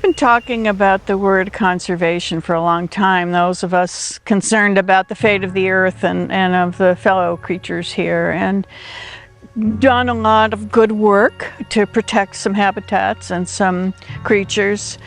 been talking about the word conservation for a long time, those of us concerned about the fate of the earth and of the fellow creatures here, and done a lot of good work to protect some habitats and some creatures.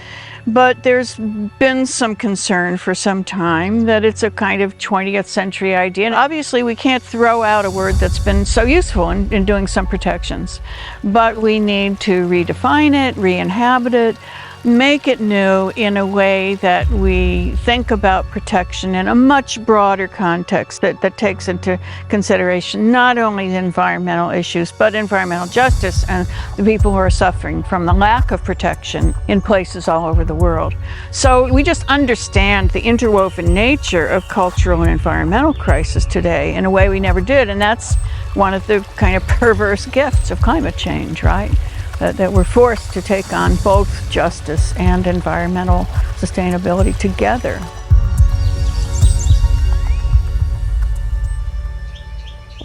But there's been some concern for some time that it's a kind of 20th century idea. And obviously we can't throw out a word that's been so useful in doing some protections. But we need to redefine it, re-inhabit it, make it new in a way that we think about protection in a much broader context that takes into consideration not only the environmental issues, but environmental justice and the people who are suffering from the lack of protection in places all over the world. So we just understand the interwoven nature of cultural and environmental crisis today in a way we never did, and that's one of the kind of perverse gifts of climate change, right? That we're forced to take on both justice and environmental sustainability together.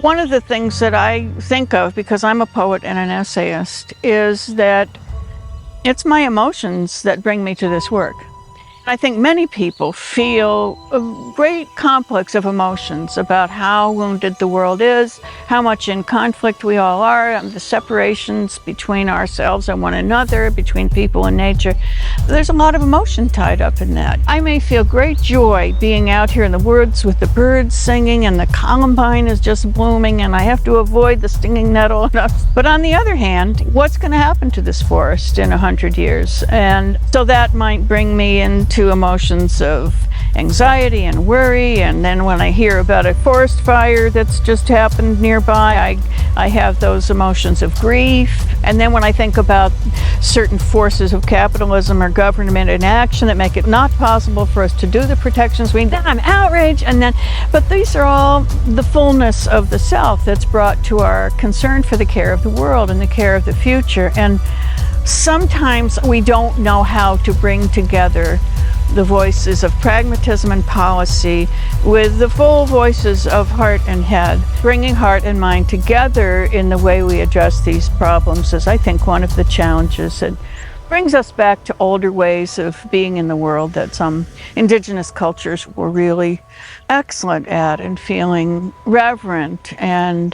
One of the things that I think of, because I'm a poet and an essayist, is that it's my emotions that bring me to this work. I think many people feel a great complex of emotions about how wounded the world is, how much in conflict we all are, the separations between ourselves and one another, between people and nature. There's a lot of emotion tied up in that. I may feel great joy being out here in the woods with the birds singing and the columbine is just blooming and I have to avoid the stinging nettle. But on the other hand, what's going to happen to this forest in 100 years? And so that might bring me into emotions of anxiety and worry, and then when I hear about a forest fire that's just happened nearby, I have those emotions of grief. And then when I think about certain forces of capitalism or government inaction that make it not possible for us to do the protections we need, then I'm outraged. But these are all the fullness of the self that's brought to our concern for the care of the world and the care of the future. And sometimes we don't know how to bring together the voices of pragmatism and policy with the full voices of heart and head. Bringing heart and mind together in the way we address these problems is, I think, one of the challenges that brings us back to older ways of being in the world that some indigenous cultures were really excellent at, and feeling reverent and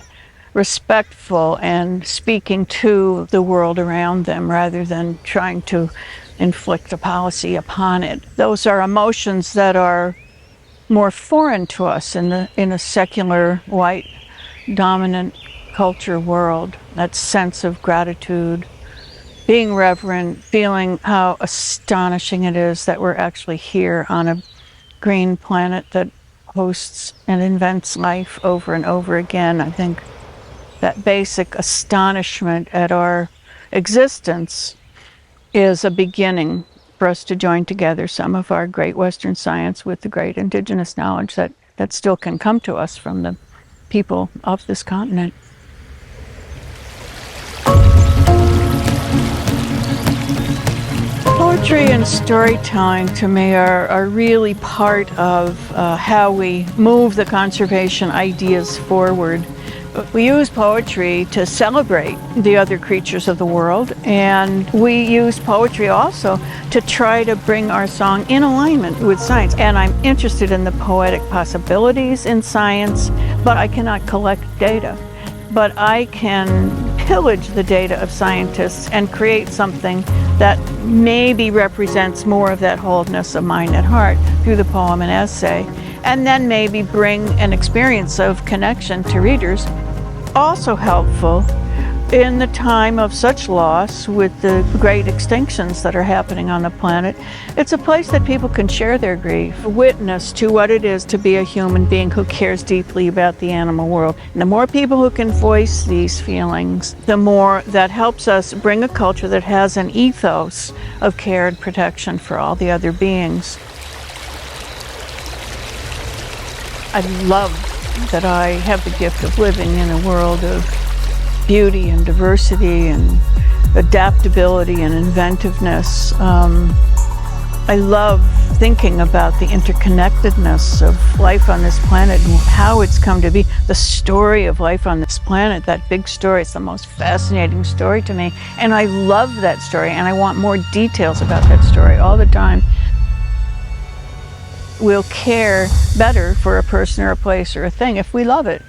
respectful and speaking to the world around them rather than trying to inflict a policy upon it. Those are emotions that are more foreign to us in a secular, white, dominant culture world. That sense of gratitude, being reverent, feeling how astonishing it is that we're actually here on a green planet that hosts and invents life over and over again. I think that basic astonishment at our existence is a beginning for us to join together some of our great Western science with the great indigenous knowledge that still can come to us from the people of this continent. Poetry and storytelling to me are really part of how we move the conservation ideas forward. We use poetry to celebrate the other creatures of the world, and we use poetry also to try to bring our song in alignment with science. And I'm interested in the poetic possibilities in science, but I cannot collect data. But I can pillage the data of scientists and create something that maybe represents more of that wholeness of mind and heart through the poem and essay, and then maybe bring an experience of connection to readers. Also helpful in the time of such loss with the great extinctions that are happening on the planet. It's a place that people can share their grief, witness to what it is to be a human being who cares deeply about the animal world. And the more people who can voice these feelings, the more that helps us bring a culture that has an ethos of care and protection for all the other beings. I love that I have the gift of living in a world of beauty and diversity and adaptability and inventiveness. I love thinking about the interconnectedness of life on this planet and how it's come to be. The story of life on this planet, that big story, it's the most fascinating story to me. And I love that story, and I want more details about that story all the time. We'll care better for a person or a place or a thing if we love it.